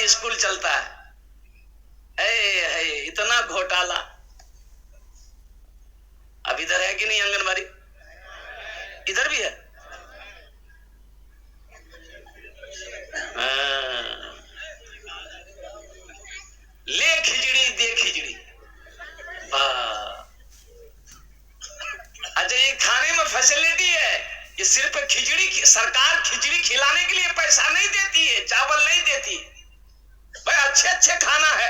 School چلتا ہے. اتنا گھوٹالا. اب ادھر ہے کہ نہیں آنگن واڑی؟ ادھر بھی ہے. لے کھچڑی دے کھچڑی. اچھا یہ کھانے میں فیسلٹی ہے، یہ صرف کھچڑی، سرکار کھچڑی کھلانے کے لیے پیسہ نہیں دیتی ہے، چاول نہیں دیتی بھائی. اچھے اچھے کھانا ہے،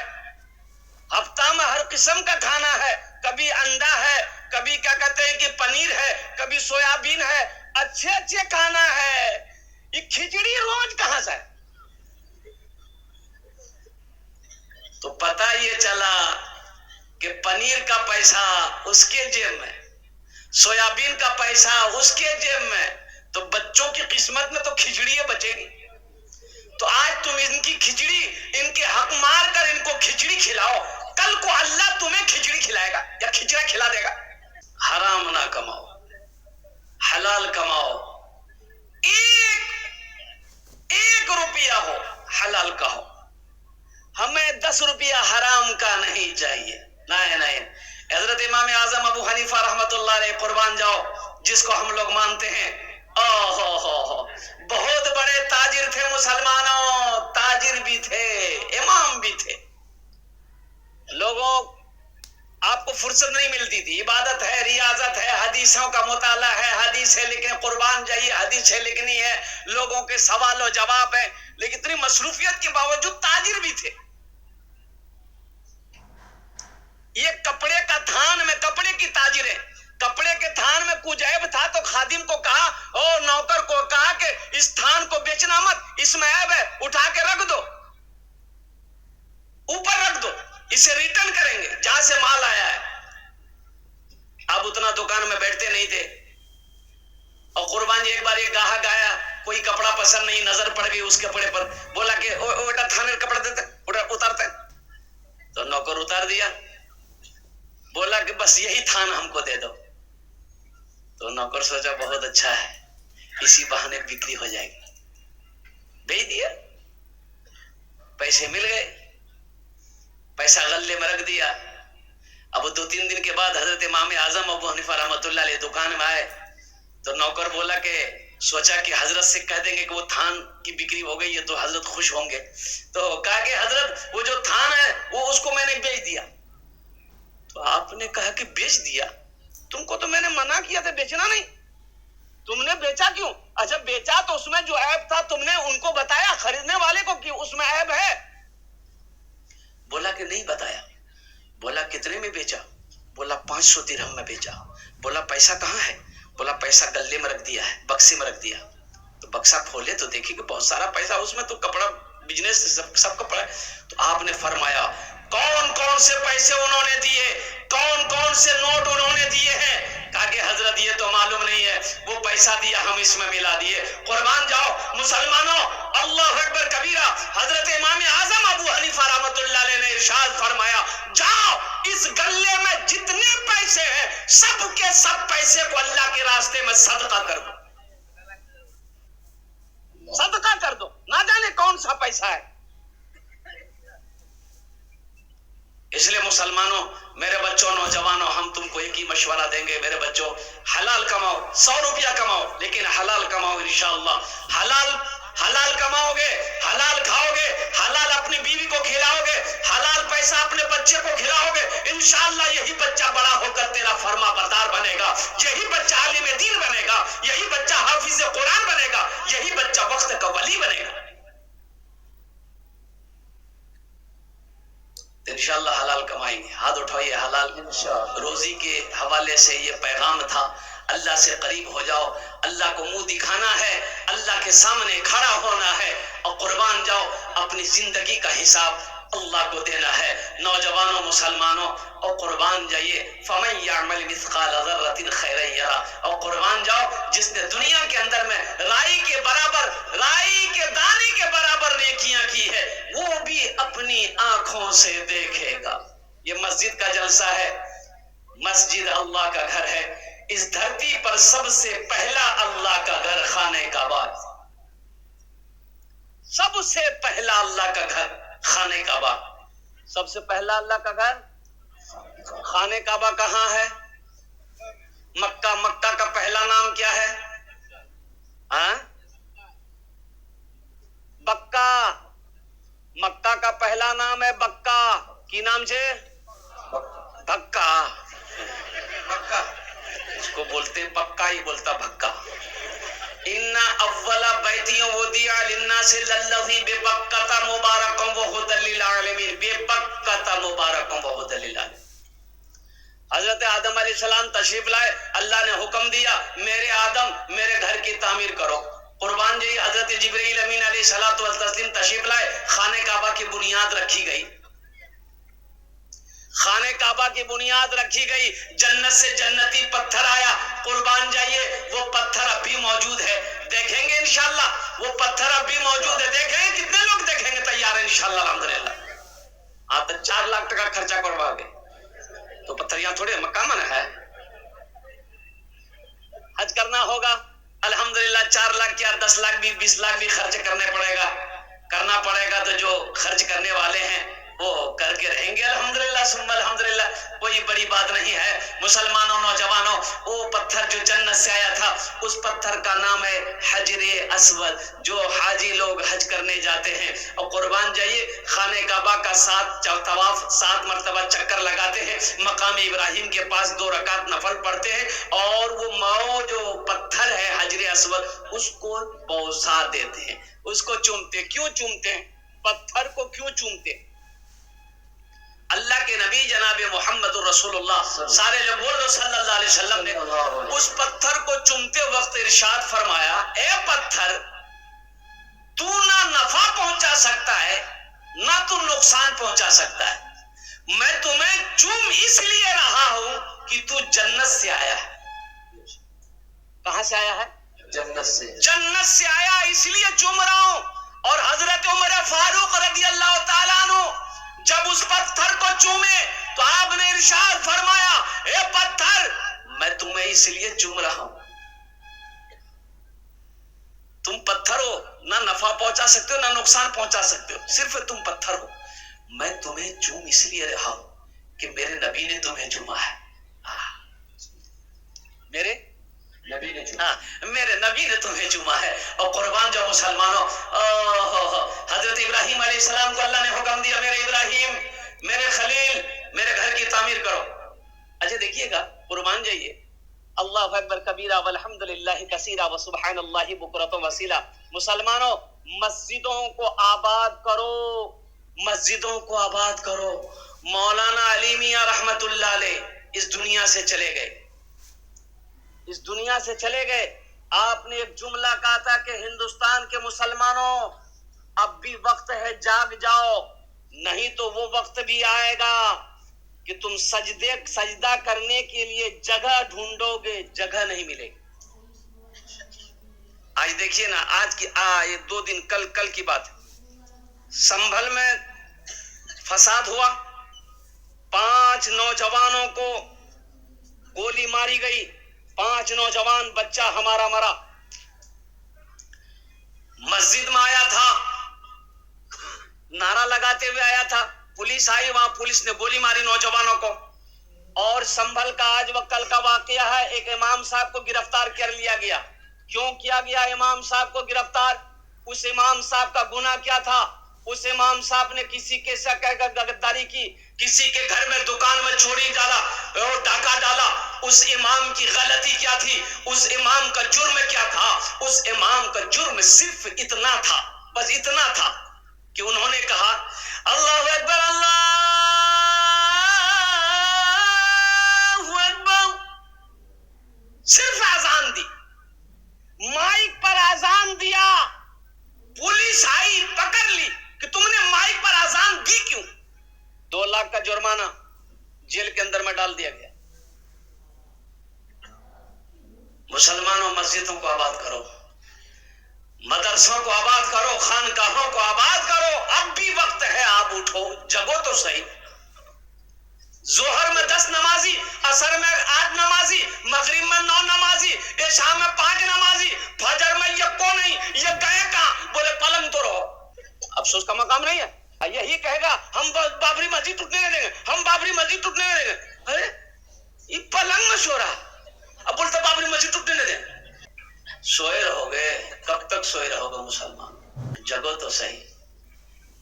ہفتہ میں ہر قسم کا کھانا ہے. کبھی انڈا ہے، کبھی کیا کہتے ہیں کہ پنیر ہے، کبھی سویابین ہے. اچھے اچھے کھانا ہے. یہ کھچڑی روز کہاں سے؟ تو پتہ یہ چلا کہ پنیر کا پیسہ اس کے جیب میں، سویابین کا پیسہ اس کے جیب میں، تو بچوں کی قسمت میں تو کھچڑی بچے گی. تو آج تم ان کی کھچڑی، ان کے حق مار کر ان کو کھچڑی کھلاؤ، کل کو اللہ تمہیں کھچڑی کھلائے گا یا کھچڑا کھلا دے گا. حرام نہ کماؤ، حلال کماؤ. ایک روپیہ ہو حلال کا ہو. ہمیں 10 روپیہ حرام کا نہیں چاہیے. نہیں. حضرت امام اعظم ابو حنیفہ رحمۃ اللہ علیہ، قربان جاؤ، جس کو ہم لوگ مانتے ہیں، بہت بڑے تاجر تھے مسلمانوں. تاجر بھی تھے، امام بھی تھے. لوگوں آپ کو فرصت نہیں ملتی تھی. عبادت ہے، ریاضت ہے، حدیثوں کا مطالعہ ہے، حدیث ہے لکھیں، قربان جائیے حدیثیں لکھنی ہے، لوگوں کے سوال و جواب ہے. لیکن اتنی مصروفیت کے باوجود تاجر بھی تھے. یہ کپڑے کا تھان میں، کپڑے کی تاجر ہے. کپڑے کے تھان میں کچھ عیب تھا تو خادم کو کہا اور نوکر کو کہا کہ اس تھان کو بیچنا مت، اس میں عیب ہے، اٹھا کے رکھ دو، اوپر رکھ دو، اسے ریٹرن کریں گے جہاں سے مال آیا ہے. اب اتنا دکان میں بیٹھتے نہیں تھے. اور قربان جی ایک بار ایک گاہک آیا، کوئی کپڑا پسند نہیں، نظر پڑ گئی اس کپڑے پر. بولا کہ بیٹا تھانے کپڑا دیتے، اتارتے. تو نوکر اتار دیا. بولا کہ بس یہی تھان ہم کو دے دو. تو نوکر سوچا بہت اچھا ہے، اسی بہانے بکری ہو جائے گی. بیچ دیا، پیسے مل گئے، پیسہ غلے میں رکھ دیا. اب 2-3 دن کے بعد حضرت امام اعظم ابو حنیفہ رحمۃ اللہ علیہ دکان میں آئے. تو نوکر بولا کہ سوچا کہ حضرت سے کہہ دیں گے کہ وہ تھان کی بکری ہو گئی ہے تو حضرت خوش ہوں گے. تو کہا کہ حضرت وہ جو تھان ہے وہ اس کو میں نے بیچ دیا. تو آپ نے کہا کہ بیچ دیا؟ تم کو تو میں نے منع کیا تھا بیچنا نہیں، تم نے بیچا کیوں؟ اچھا بیچا تو اس میں جو عیب تھا تم نے ان کو بتایا، خریدنے والے کو، کہ اس میں عیب ہے؟ بولا کہ نہیں بتایا. بولا کتنے میں بیچا؟ بولا 500 درہم میں بیچا. بولا پیسہ کہاں ہے؟ بولا پیسہ گلے میں رکھ دیا ہے، بکسے میں رکھ دیا. تو بکسا کھولے تو دیکھے کہ بہت سارا پیسہ اس میں، تو کپڑا بزنس سب کپڑا ہے. تو آپ نے فرمایا کون کون سے پیسے انہوں نے دیے، کون کون سے نوٹ انہوں نے دیے ہیں؟ کہا کہ حضرت یہ تو معلوم نہیں ہے، وہ پیسہ دیا ہم اس میں ملا دیے. قربان جاؤ مسلمانوں، اللہ اکبر کبیرہ. حضرت امام اعظم ابو حنیفہ رحمۃ اللہ علیہ نے ارشاد فرمایا جاؤ اس گلے میں جتنے پیسے ہیں سب کے سب پیسے کو اللہ کے راستے میں صدقہ کر دو، صدقہ کر دو. نہ جانے کون سا پیسہ ہے. اس لیے مسلمانوں، میرے بچوں، نوجوانوں، ہم تم کو ایک ہی مشورہ دیں گے، میرے بچوں حلال کماؤ. 100 روپیہ کماؤ لیکن حلال کماؤ انشاءاللہ. حلال کماؤ گے، حلال کھاؤ گے، حلال اپنی بیوی کو کھلاؤ گے، حلال پیسہ اپنے بچے کو کھلاؤ گے، انشاءاللہ یہی بچہ بڑا ہو کر تیرا فرما بردار بنے گا، یہی بچہ عالم دین بنے گا، یہی بچہ حافظ قرآن بنے گا، یہی بچہ وقت کا ولی بنے گا. انشاءاللہ حلال کمائیں گے. ہاتھ اٹھائیے. حلال روزی کے حوالے سے یہ پیغام تھا. اللہ سے قریب ہو جاؤ، اللہ کو منہ دکھانا ہے، اللہ کے سامنے کھڑا ہونا ہے، اور قربان جاؤ اپنی زندگی کا حساب اللہ کو دینا ہے. نوجوانوں، مسلمانوں، اور قربان جائیے فَمَن يَعْمَلْ مِثْقَالَ ذَرَّةٍ خَيْرًا يَرَهُ. اور قربان جاؤ جس نے دنیا کے اندر میں رائی کے برابر، رائی کے دانے کے برابر نیکیاں کی ہے، وہ بھی اپنی آنکھوں سے دیکھے گا. یہ مسجد کا جلسہ ہے، مسجد اللہ کا گھر ہے. اس دھرتی پر سب سے پہلا اللہ کا گھر خانہ کعبہ، سب سے پہلا اللہ کا گھر. خانہ کعبہ، سب سے پہلا اللہ کا گھر خانہ کعبہ کہاں ہے؟ مکہ۔ مکہ کا پہلا نام کیا ہے؟ بکہ۔ مکہ کا پہلا نام ہے بکہ، کی نام سے؟ بکہ۔ اس کو بولتے ہیں بکہ، ہی بولتا بکہ۔ ان اول بیت وضع للناس للذی ببکۃ مبارکا وہدی للعالمین، ببکۃ مبارکا وہدی للعالمین۔ حضرت آدم علیہ السلام تشریف لائے، اللہ نے حکم دیا میرے آدم میرے گھر کی تعمیر کرو۔ قربان جی حضرت جبرائیل امین علیہ الصلوۃ والتسلیم تشریف لائے، خانہ کعبہ کی بنیاد رکھی گئی۔ خانہ کعبہ کی بنیاد رکھی گئی، جنت سے جنتی پتھر آیا، قربان جائیے وہ پتھر اب بھی موجود ہے، دیکھیں گے انشاءاللہ وہ پتھر اب بھی موجود ہے، دیکھیں گے کتنے لوگ دیکھیں گے تیار ہیں انشاءاللہ الحمدللہ۔ آپ تو 4 لاکھ ٹکا خرچہ کروا گے تو پتھر یہاں تھوڑے مکہ میں ہے۔ حج کرنا ہوگا الحمدللہ، 4 لاکھ کیا 10 لاکھ بھی 20 لاکھ بھی خرچ کرنا پڑے گا تو جو خرچ کرنے والے ہیں وہ کر کے رہیں گے الحمدللہ ثم الحمدللہ، کوئی بڑی بات نہیں ہے۔ مسلمانوں نوجوانوں، وہ پتھر جو جنت سے آیا تھا اس پتھر کا نام ہے حجر اسود، جو حاجی لوگ حج کرنے جاتے ہیں اور قربان جائیے خانہ کعبہ کا 7 مرتبہ چکر لگاتے ہیں، مقام ابراہیم کے پاس 2 رکعت نفل پڑھتے ہیں اور وہ جو پتھر ہے حجر اسود اس کو بوسا دیتے ہیں، اس کو چومتے۔ کیوں چومتے ہیں؟ پتھر کو کیوں چومتے ہیں؟ اللہ کے نبی جناب محمد رسول اللہ سارے لوگ بول دو صلی اللہ علیہ وسلم نے اس پتھر کو چومتے وقت ارشاد فرمایا، اے پتھر تو نہ نفع پہنچا سکتا ہے نہ تو نقصان پہنچا سکتا ہے، میں تمہیں چوم اس لیے رہا ہوں کہ تو جنت سے آیا ہے۔ کہاں سے آیا ہے؟ جنت سے۔ جنت سے آیا اس لیے چوم رہا ہوں۔ اور حضرت عمر فاروق رضی اللہ تعالیٰ عنہ جب اس پتھر کو چومے تو آپ نے ارشاد فرمایا، اے پتھر میں تمہیں اس لیے چوم رہا ہوں، تم پتھر ہو، نہ نفع پہنچا سکتے ہو نہ نقصان پہنچا سکتے ہو، صرف تم پتھر ہو، میں تمہیں چوم اس لیے رہا ہوں کہ میرے نبی نے تمہیں چوما ہے۔ میرے نبی نے تمہیں چوما ہے۔ اور قربان جو مسلمانوں، حضرت ابراہیم علیہ السلام کو اللہ نے حکم دیا، میرے ابراہیم میرے خلیل میرے گھر کی تعمیر کرو۔ اچھا دیکھیے گا، قربان جائیے، اللہ اکبر کبیرہ والحمد للہ کثیرہ وسبحان اللہ بکرۃ وصیلہ۔ مسلمانوں مسجدوں کو آباد کرو، مسجدوں کو آباد کرو۔ مولانا علی میاں رحمت اللہ علیہ اس دنیا سے چلے گئے، اس دنیا سے چلے گئے۔ آپ نے ایک جملہ کہا تھا کہ ہندوستان کے مسلمانوں اب بھی وقت ہے، جاگ جاؤ، نہیں تو وہ وقت بھی آئے گا کہ تم سجدہ کرنے کے لیے جگہ ڈھونڈو گے، جگہ نہیں ملے گی۔ آج دیکھیے نا، آج کی یہ 2 دن کل کی بات ہے، سنبھل میں فساد ہوا، 5 نوجوانوں کو گولی ماری گئی، 5 نوجوان، بچہ ہمارا مرا۔ مسجد میں آیا تھا، نعرہ لگاتے ہوئے آیا تھا، پولیس آئی، وہاں پولیس نے گولی ماری نوجوانوں کو۔ اور سنبھل کا آج و کل کا واقعہ ہے، ایک امام صاحب کو گرفتار کر لیا گیا۔ کیوں کیا گیا امام صاحب کو گرفتار؟ اس امام صاحب کا گناہ کیا تھا؟ اس امام صاحب نے کسی کے ساتھ غداری کی، کسی کے گھر میں دکان میں چوری ڈالا اور ڈاکہ ڈالا۔ اس امام کی غلطی کیا تھی؟ اس امام کا جرم کیا تھا؟ اس امام کا جرم صرف اتنا تھا، بس اتنا تھا کہ انہوں نے کہا اللہ اکبر اللہ اکبر، صرف اذان دی، مائک پر اذان دیا، پولیس آئی پکڑ لی کہ تم نے مائک پر اذان دی کیوں؟ 2 لاکھ کا جرمانہ، جیل کے اندر میں ڈال دیا گیا۔ مسلمانوں مسجدوں کو آباد کرو، مدرسوں کو آباد کرو، خانقاہوں کو آباد کرو، اب بھی وقت ہے، آپ اٹھو، جگو تو صحیح۔ ظہر میں 10 نمازی، عصر میں 8 نمازی، مغرب میں 9 نمازی، عشاء میں 5 نمازی، فجر میں یہ کو نہیں، یہ گئے کہاں؟ بولے پلنگ تو رہو۔ افسوس کا مقام نہیں ہے؟ یہی کہے گا ہم بابری مسجد ٹوٹنے نہیں دیں گے، ہم بابری مسجد ٹوٹنے نہیں دیں گے. ارے یہ پلنگ میں سو رہا، اب بولتا بابری مسجد ٹوٹنے نہیں دیں گے. سوئے رہو گے، کب تک سوئے رہو گے مسلمان؟ جگو تو صحیح.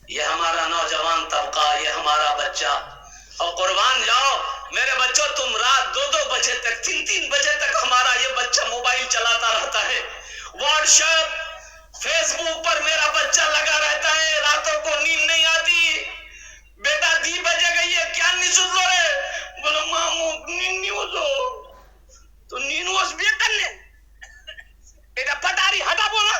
یہ ہمارا نوجوان طبقہ، یہ ہمارا بچہ، اور قربان جاؤ میرے بچوں، تم رات 2 بجے تک 3 بجے تک ہمارا یہ بچہ موبائل چلاتا رہتا ہے، واٹس ایپ فیس بک پر میرا بچہ لگا رہتا ہے، راتوں کو نیند نہیں آتی. بیٹا 2 بجے گئی ہے، کیا نہیں سن لو رے؟ بولو مامو نیند نہیں ہو تو نیند ہوش بھی کرنے بیٹا پٹاری ہٹا بولا.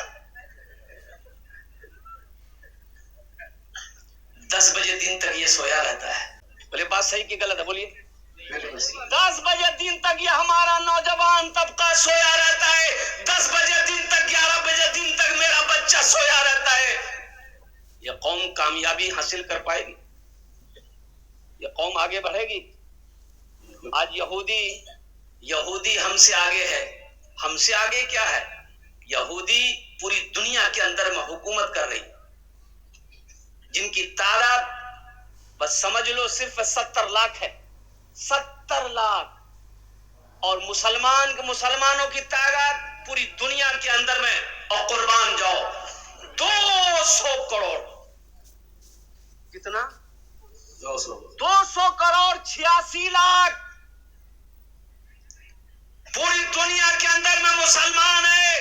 10 بجے دن تک یہ سویا رہتا ہے. بولے بات صحیح کی غلط ہے؟ بولیے. 10 بجے دن تک یہ ہمارا نوجوان طبقہ سویا رہتا ہے. 10 بجے دن تک 11 بجے دن تک میرا بچہ سویا رہتا ہے. یہ قوم کامیابی حاصل کر پائے گی؟ یہ قوم آگے بڑھے گی؟ آج یہودی ہم سے آگے ہے. ہم سے آگے کیا ہے؟ یہودی پوری دنیا کے اندر میں حکومت کر رہی، جن کی تعداد بس سمجھ لو صرف 70 لاکھ ہے. 70 لاکھ. اور مسلمانوں کی تعداد پوری دنیا کے اندر میں، اور قربان جاؤ 200 کروڑ. کتنا؟ 200 کروڑ 86 لاکھ. پوری دنیا کے اندر میں مسلمان ہے،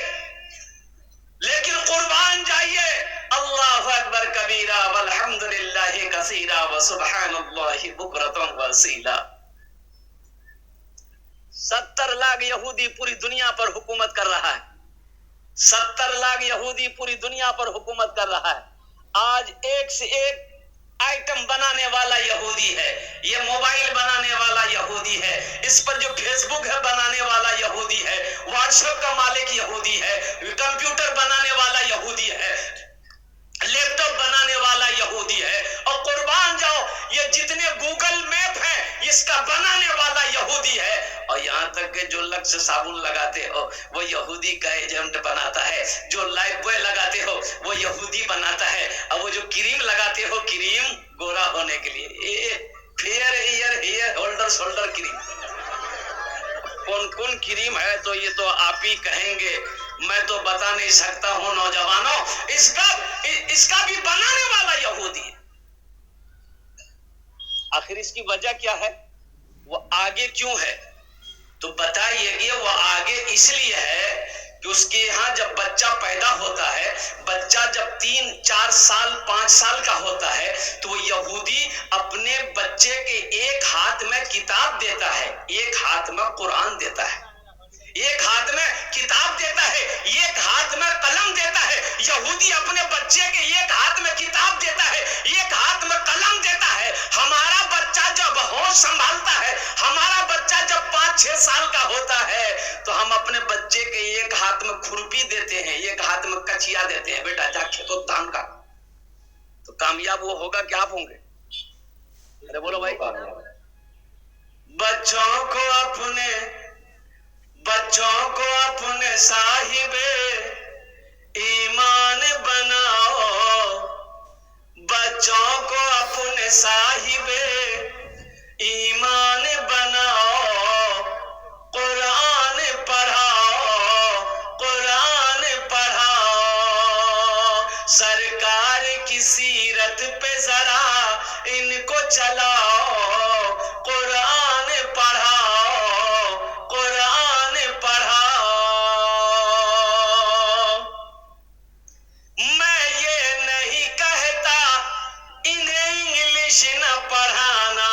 لیکن قربان جائیے اللہ اکبر کبیرہ والحمد للہ کثیرہ وسبحان اللہ بکرۃ واصیلا. 70 لاکھ یہودی پوری دنیا پر حکومت کر رہا ہے. 70 لاکھ یہودی پوری دنیا پر حکومت کر رہا ہے. آج ایک سے ایک آئٹم بنانے والا یہودی ہے. یہ موبائل بنانے والا یہودی ہے، اس پر جو فیس بک ہے بنانے والا یہودی ہے، واٹس ایپ کا مالک یہودی ہے، کمپیوٹر بنانے والا یہودی ہے، لیپ ٹاپ بنانے والا یہودی ہے. اور قربان جاؤ یہ جتنے گوگل میپ ہیں اس کا بنانے والا یہودی ہے. اور یہاں تک کہ جو لکس صابن لگاتے ہو وہ یہودی کا ایجنٹ بناتا ہے، جو لائف بوائے لگاتے ہو وہ یہودی بناتا ہے، اور وہ جو کریم لگاتے ہو کریم گورا ہونے کے لیے، فیئر ہیئر ہولڈر کریم، کون کریم ہے تو یہ تو آپ ہی کہیں گے، میں تو بتا نہیں سکتا ہوں. نوجوانوں اس کا بھی بنانے والا یہودی ہے. آخر اس کی وجہ کیا ہے؟ وہ آگے کیوں ہے؟ تو بتائیے کہ وہ آگے اس لیے ہے کہ اس کے یہاں جب بچہ پیدا ہوتا ہے، بچہ جب 3 4 سال 5 سال کا ہوتا ہے تو وہ یہودی اپنے بچے کے ایک ہاتھ میں کتاب دیتا ہے، ایک ہاتھ میں قرآن دیتا ہے، ایک ہاتھ میں کتاب دیتا ہے، ایک ہاتھ میں قلم دیتا ہے. یہودی اپنے بچے کے ایک ہاتھ میں کتاب دیتا ہے، ایک ہاتھ میں قلم دیتا ہے. ہمارا بچہ جب ہوش سنبھالتا ہے، ہمارا بچہ جب 5 6 سال کا ہوتا ہے تو ہم اپنے بچے کے ایک ہاتھ میں کھرپی دیتے ہیں، ایک ہاتھ میں کچیا دیتے ہیں، بیٹا جا کھیتوں دھان کا. تو کامیاب وہ ہوگا کہ آپ ہوں گے؟ ارے بولو بھائی. بچوں کو اپنے صاحب ایمان بناؤ، بچوں کو اپنے صاحب ایمان بناؤ، قرآن پڑھاؤ، قرآن پڑھاؤ، سرکار کی سیرت پہ ذرا ان کو چلاؤ، قرآن پڑھاؤ، قرآن پڑھاؤ. میں یہ نہیں کہتا انہیں انگلش نہ پڑھانا،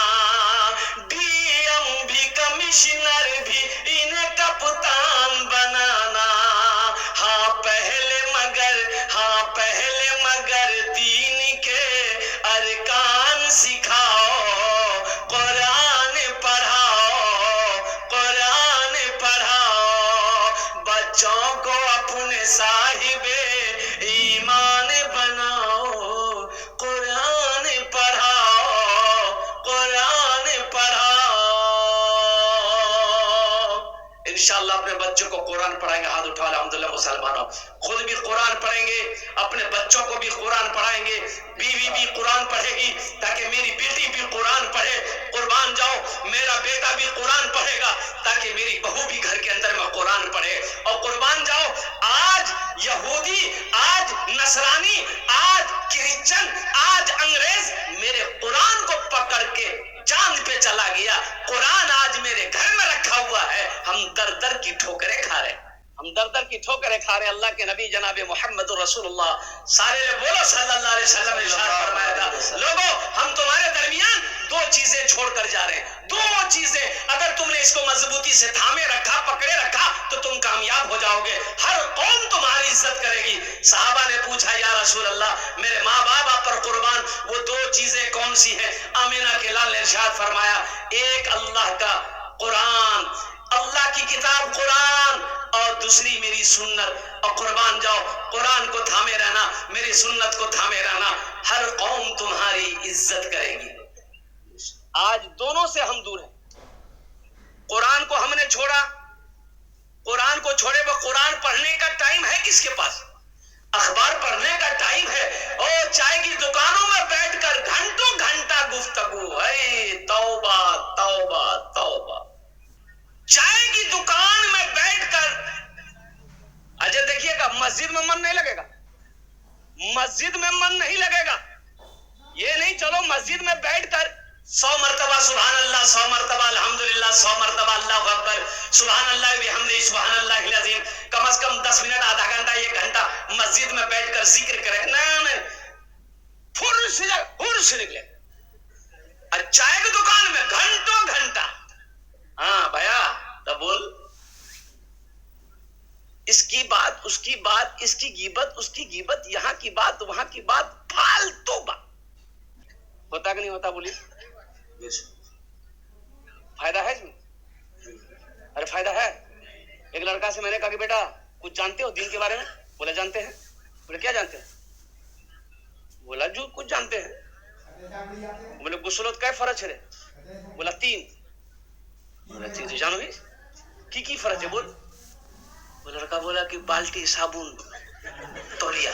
ڈی ایم بھی کمشنر بھی انہیں کپتان بنانا. ہاں پہلے مگر دین کے ارکان سکھاؤ، قرآن پڑھاؤ، قرآن پڑھاؤ، بچوں کو اپنے صاحب ایمان بناؤ، قرآن پڑھاؤ، قرآن پڑھاؤ. انشاءاللہ اپنے بچوں کو قرآن پڑھائیں گے. ہاتھ اٹھا الحمدللہ مسلمانوں، خود بھی قرآن پڑھیں گے، اپنے بچوں کو بھی قرآن پڑھائیں گے. بیوی بھی قرآن پڑھے گی تاکہ میری بیٹی بھی قرآن پڑھے. قربان جاؤ میرا بیٹا بھی قرآن پڑھے گا تاکہ میری بہو بھی گھر کے اندر میں قرآن پڑھے. اور قربان جاؤ آج یہودی، آج نصرانی، آج کرسچن، آج انگریز میرے قرآن کو پکڑ کے چاند پہ چلا گیا. قرآن آج میرے گھر میں رکھا ہوا ہے. ہم در در کی ٹھوکریں کھا رہے ہیں، ہم در در کی ٹھوکریں کھا رہے ہیں. اللہ کے نبی جناب محمد رسول اللہ سارے بولو صلی اللہ علیہ وسلم نے ارشاد فرمایا تھا لوگوں ہم تمہارے درمیان دو چیزیں چھوڑ کر جا رہے ہیں. دو چیزیں اگر تم نے اس کو مضبوطی سے تھامے رکھا، پکڑے رکھا تو تم کامیاب ہو جاؤ گے. ہر قوم تمہاری عزت کرے گی. صحابہ نے پوچھا یا رسول اللہ میرے ماں باپ آپ پر قربان، وہ دو چیزیں کون سی ہیں؟ آمینہ کے لال نے ارشاد فرمایا ایک اللہ کا قرآن، اللہ کی کتاب قرآن، اور دوسری میری سنت. اور قربان جاؤ قرآن کو تھامے رہنا، میری سنت کو تھامے رہنا، ہر قوم تمہاری عزت کرے گی. آج دونوں سے ہم دور ہیں. قرآن کو ہم نے چھوڑا، قرآن کو چھوڑے وہ قرآن پڑھنے کا ٹائم ہے کس کے پاس؟ اخبار پڑھنے کا ٹائم ہے. اور چائے کی دکانوں میں بیٹھ کر گھنٹوں گھنٹہ گفتگو. اے توبہ توبہ توبہ. چائے کی دکان میں بیٹھ کر اجے دیکھیے گا مسجد میں من نہیں لگے گا، مسجد میں من نہیں لگے گا. یہ نہیں چلو مسجد میں بیٹھ کر 100 مرتبہ سبحان اللہ، 100 مرتبہ الحمدللہ، 100 مرتبہ اللہ اکبر، سبحان اللہ بحمدہ، سبحان اللہ العظیم، کم از کم 10 منٹ، آدھا گھنٹہ، 1 گھنٹہ مسجد میں بیٹھ کر ذکر کرے. نہیں پھر سے نکلے چائے کی دکان میں گھنٹوں گھنٹہ. ہاں بھیا تو بول، اس کی بات اس کی بات، اس کی غیبت اس کی غیبت، یہاں کی بات وہاں کی بات، فالتو بات. ہوتا کہ نہیں ہوتا بولیے؟ فائدہ ہے اس میں؟ ارے فائدہ ہے. ایک لڑکا سے میں نے کہا کہ بیٹا کچھ جانتے ہو دین کے بارے میں؟ بولا جانتے ہیں. بولے کیا جانتے ہیں؟ بولا جو کچھ جانتے ہیں. بولے غسلت کا فرض ہے؟ بولا 3. بولا 3 جانو گے کی فرض ہے؟ بول. وہ لڑکا بولا کہ بالٹی، صابن، تولیہ.